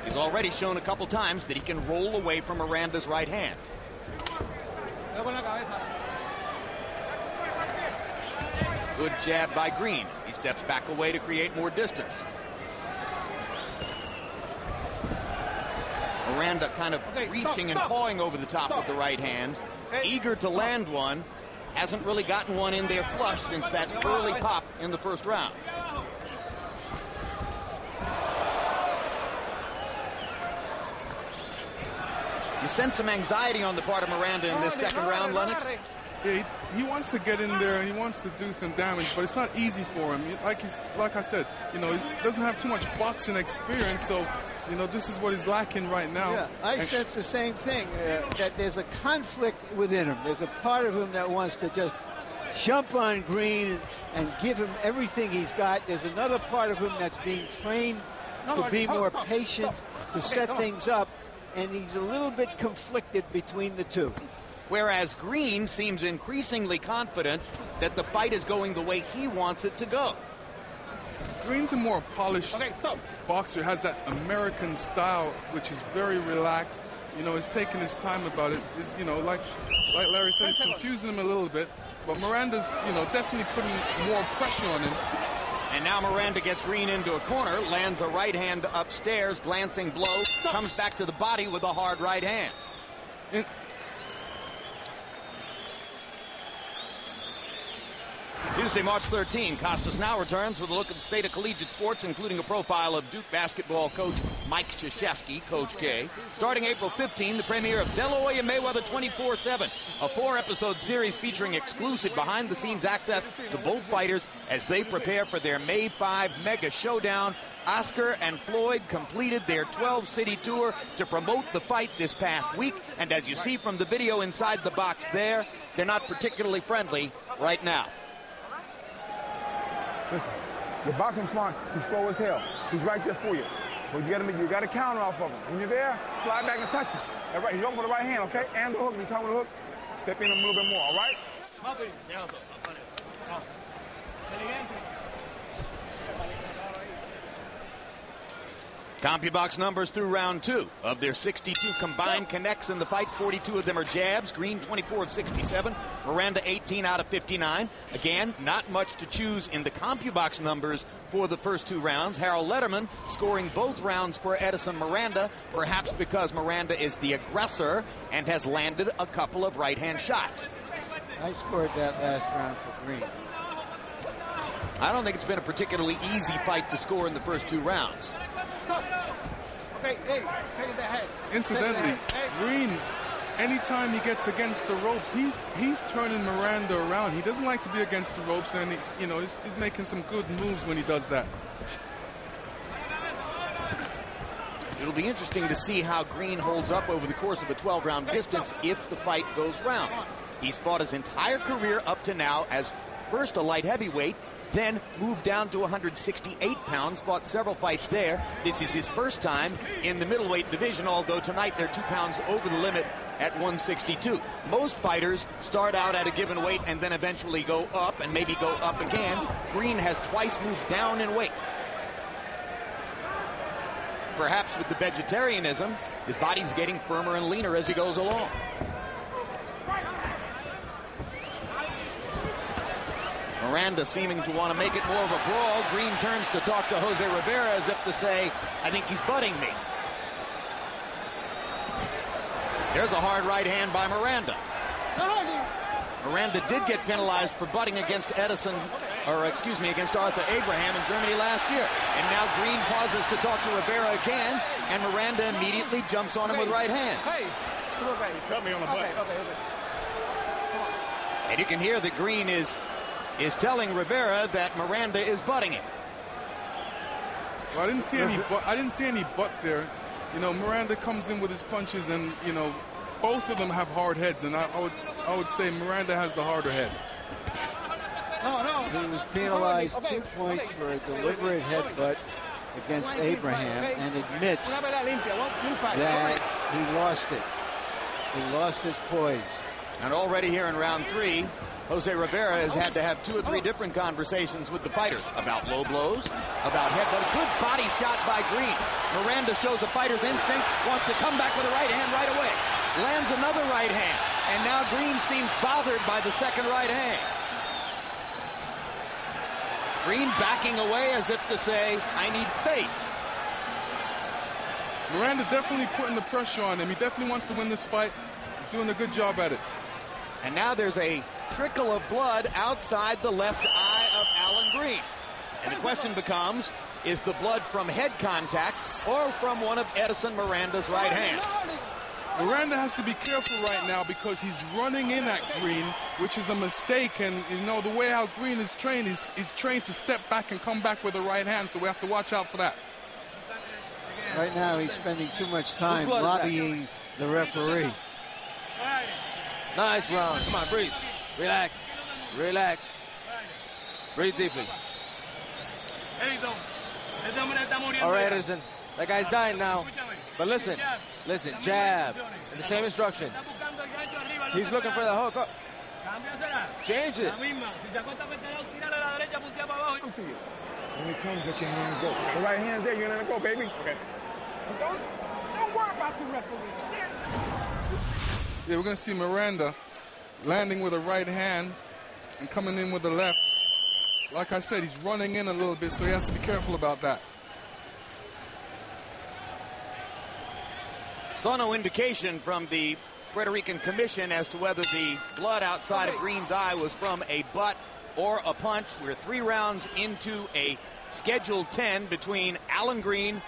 He's already shown a couple times that he can roll away from Miranda's right hand. Good jab by Green. He steps back away to create more distance. Miranda kind of reaching and pawing over the top with the right hand. Eager to land one. Hasn't really gotten one in there flush since that early pop in the first round. You sense some anxiety on the part of Miranda in this second round, Lennox? Yeah, he wants to get in there and he wants to do some damage, but it's not easy for him. Like I said, you know, he doesn't have too much boxing experience, so you know, this is what he's lacking right now. Yeah, I sense the same thing, that there's a conflict within him. There's a part of him that wants to just jump on Green and give him everything he's got. There's another part of him that's being trained to be more patient, to set things up, and he's a little bit conflicted between the two. Whereas Green seems increasingly confident that the fight is going the way he wants it to go. Green's a more polished boxer, has that American style, which is very relaxed. You know, he's taking his time about it. It's, you know, like Larry said, he's confusing him a little bit. But Miranda's, you know, definitely putting more pressure on him. And now Miranda gets Green into a corner, lands a right hand upstairs, glancing blow, comes back to the body with a hard right hand. Tuesday, March 13, Costas now returns with a look at the state of collegiate sports, including a profile of Duke basketball coach Mike Krzyzewski, Coach K. Starting April 15, the premiere of De La Hoya Mayweather 24/7, a 4-episode series featuring exclusive behind-the-scenes access to both fighters as they prepare for their May 5 mega showdown. Oscar and Floyd completed their 12-city tour to promote the fight this past week, and as you see from the video inside the box there, they're not particularly friendly right now. Listen, your boxing smart, he's slow as hell. He's right there for you. But you gotta counter off of him. When you're there, slide back and touch him. All right, he's over for the right hand, okay? And the hook, you come with the hook, step in a little bit more, all right? CompuBox numbers through round 2. Of their 62 combined connects in the fight, 42 of them are jabs. Green 24 of 67. Miranda 18 out of 59. Again, not much to choose in the CompuBox numbers for the first 2 rounds. Harold Lederman scoring both rounds for Edison Miranda, perhaps because Miranda is the aggressor and has landed a couple of right-hand shots. I scored that last round for Green. I don't think it's been a particularly easy fight to score in the first 2 rounds. Okay, hey, take the head. Incidentally, Green, anytime he gets against the ropes, he's turning Miranda around. He doesn't like to be against the ropes, and you know, he's making some good moves when he does that. It'll be interesting to see how Green holds up over the course of a 12-round distance if the fight goes rounds. He's fought his entire career up to now as first a light heavyweight, then moved down to 168 pounds, fought several fights there. This is his first time in the middleweight division, although tonight they're 2 pounds over the limit at 162. Most fighters start out at a given weight and then eventually go up and maybe go up again. Green has twice moved down in weight. Perhaps with the vegetarianism, his body's getting firmer and leaner as he goes along. Miranda seeming to want to make it more of a brawl. Green turns to talk to Jose Rivera as if to say, I think he's butting me. There's a hard right hand by Miranda. Miranda did get penalized for butting against against Arthur Abraham in Germany last year. And now Green pauses to talk to Rivera again, and Miranda immediately jumps on him with right hands. Hey, cut me on the butt. And you can hear that Green is telling Rivera that Miranda is butting him. Well, I didn't see any butt there. You know, Miranda comes in with his punches, and you know, both of them have hard heads, and I would say Miranda has the harder head. He was penalized 2 points for a deliberate headbutt against Abraham, and admits that he lost it. He lost his poise. And already here in round 3, Jose Rivera has had to have 2 or 3 different conversations with the fighters about low blows, about headbutt. A good body shot by Green. Miranda shows a fighter's instinct, wants to come back with a right hand right away. Lands another right hand. And now Green seems bothered by the second right hand. Green backing away as if to say, I need space. Miranda definitely putting the pressure on him. He definitely wants to win this fight. He's doing a good job at it. And now there's a trickle of blood outside the left eye of Alan Green. And the question becomes, is the blood from head contact or from one of Edison Miranda's right hands? Miranda has to be careful right now because he's running in at Green, which is a mistake. And, you know, the way how Green is trained, he's trained to step back and come back with the right hand, so we have to watch out for that. Right now, he's spending too much time lobbying the referee. Nice round. Come on, breathe. Relax. Relax. Breathe deeply. All right, Edison. That guy's dying now. But listen, jab. And the same instructions. He's looking for the hook. Oh. Change it. When it comes, let your hands go. The right hand's there, you're gonna go, baby. Okay. Don't worry about the referee. Yeah, we're gonna see Miranda landing with a right hand and coming in with the left. Like I said, he's running in a little bit, so he has to be careful about that. Saw no indication from the Puerto Rican Commission as to whether the blood outside of Green's eye was from a butt or a punch. We're 3 rounds into a scheduled 10 between Alan Green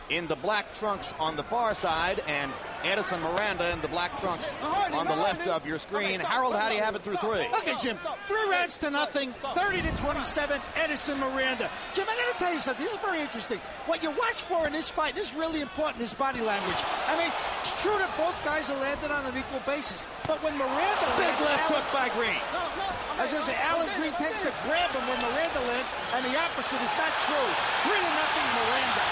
in the black trunks on the far side and Edison Miranda in the black trunks on the left of your screen. Harold, how do you have it through 3? Okay, Jim, 3 rounds to nothing, 30-27, Edison Miranda. Jim, I got to tell you something. This is very interesting. What you watch for in this fight is really important, his body language. I mean, it's true that both guys are landed on an equal basis, but when Miranda Big lands, left hook by Green. As I say, Alan Green tends to grab him when Miranda lands, and the opposite is not true. 3-0 Miranda.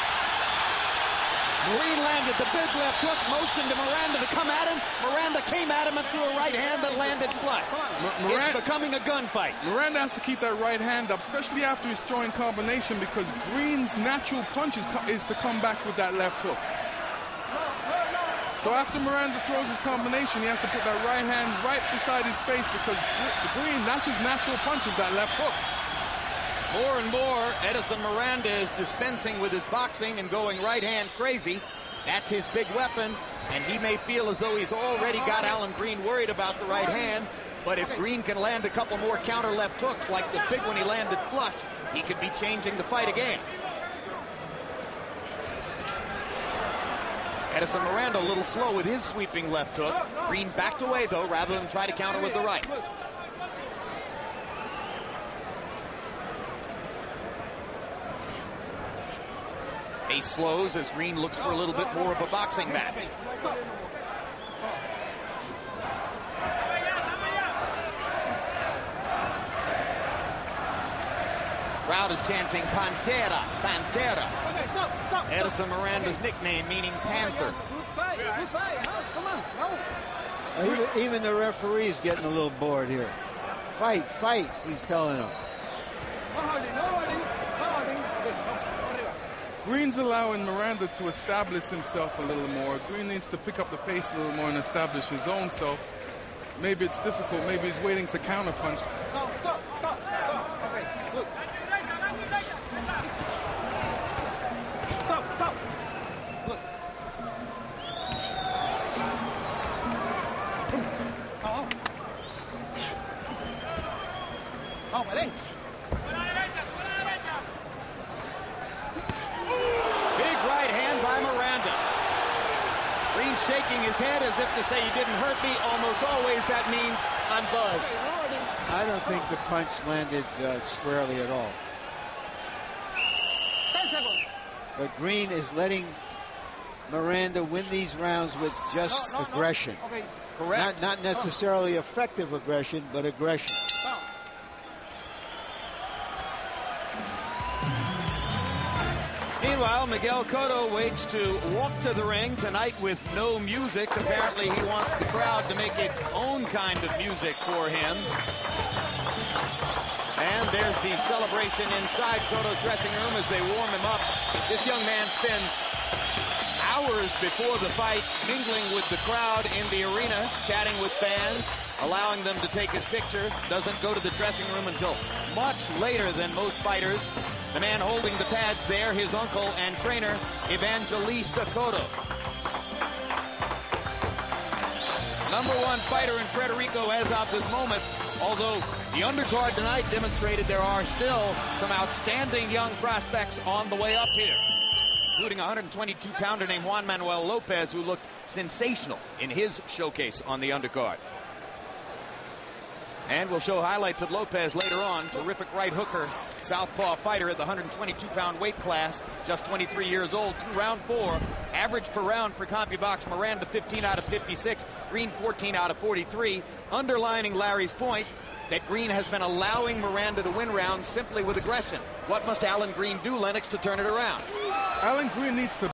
Green landed the big left hook, motion to Miranda to come at him. Miranda came at him and threw a right hand that landed flat. It's becoming a gunfight. Miranda has to keep that right hand up, especially after he's throwing combination, because Green's natural punch is to come back with that left hook. So after Miranda throws his combination, he has to put that right hand right beside his face, because Green, that's his natural punch, is that left hook. More and more, Edison Miranda is dispensing with his boxing and going right hand crazy. That's his big weapon, and he may feel as though he's already got Alan Green worried about the right hand. But if Green can land a couple more counter left hooks like the big one he landed flush, he could be changing the fight again. Edison Miranda a little slow with his sweeping left hook. Green backed away, though, rather than try to counter with the right. Pace slows as Green looks for a little bit more of a boxing match. Crowd is chanting Pantera, Pantera. Edison Miranda's nickname meaning Panther. Even the referee's getting a little bored here. Fight, fight, he's telling him. Green's allowing Miranda to establish himself a little more. Green needs to pick up the pace a little more and establish his own self. Maybe it's difficult. Maybe he's waiting to counterpunch. Stop. Okay, look. Stop. Look. Oh, Belén. Shaking his head as if to say, you didn't hurt me. Almost always that means I'm buzzed. I don't think the punch landed squarely at all. 10 seconds. But Green is letting Miranda win these rounds with just aggression. Okay. Correct. Not necessarily effective aggression, but aggression. In Meanwhile, Miguel Cotto waits to walk to the ring tonight with no music. Apparently, he wants the crowd to make its own kind of music for him. And there's the celebration inside Cotto's dressing room as they warm him up. This young man spends hours before the fight mingling with the crowd in the arena, chatting with fans, allowing them to take his picture. Doesn't go to the dressing room until much later than most fighters. The man holding the pads there, his uncle and trainer, Evangelista Cotto. #1 fighter in Puerto Rico as of this moment, although the undercard tonight demonstrated there are still some outstanding young prospects on the way up here, including a 122-pounder named Juan Manuel Lopez, who looked sensational in his showcase on the undercard. And we'll show highlights of Lopez later on. Terrific right hooker, southpaw fighter at the 122-pound weight class, just 23 years old, through round 4. Average per round for CompuBox, Miranda 15 out of 56, Green 14 out of 43, underlining Larry's point that Green has been allowing Miranda to win rounds simply with aggression. What must Alan Green do, Lennox, to turn it around? Alan Green needs to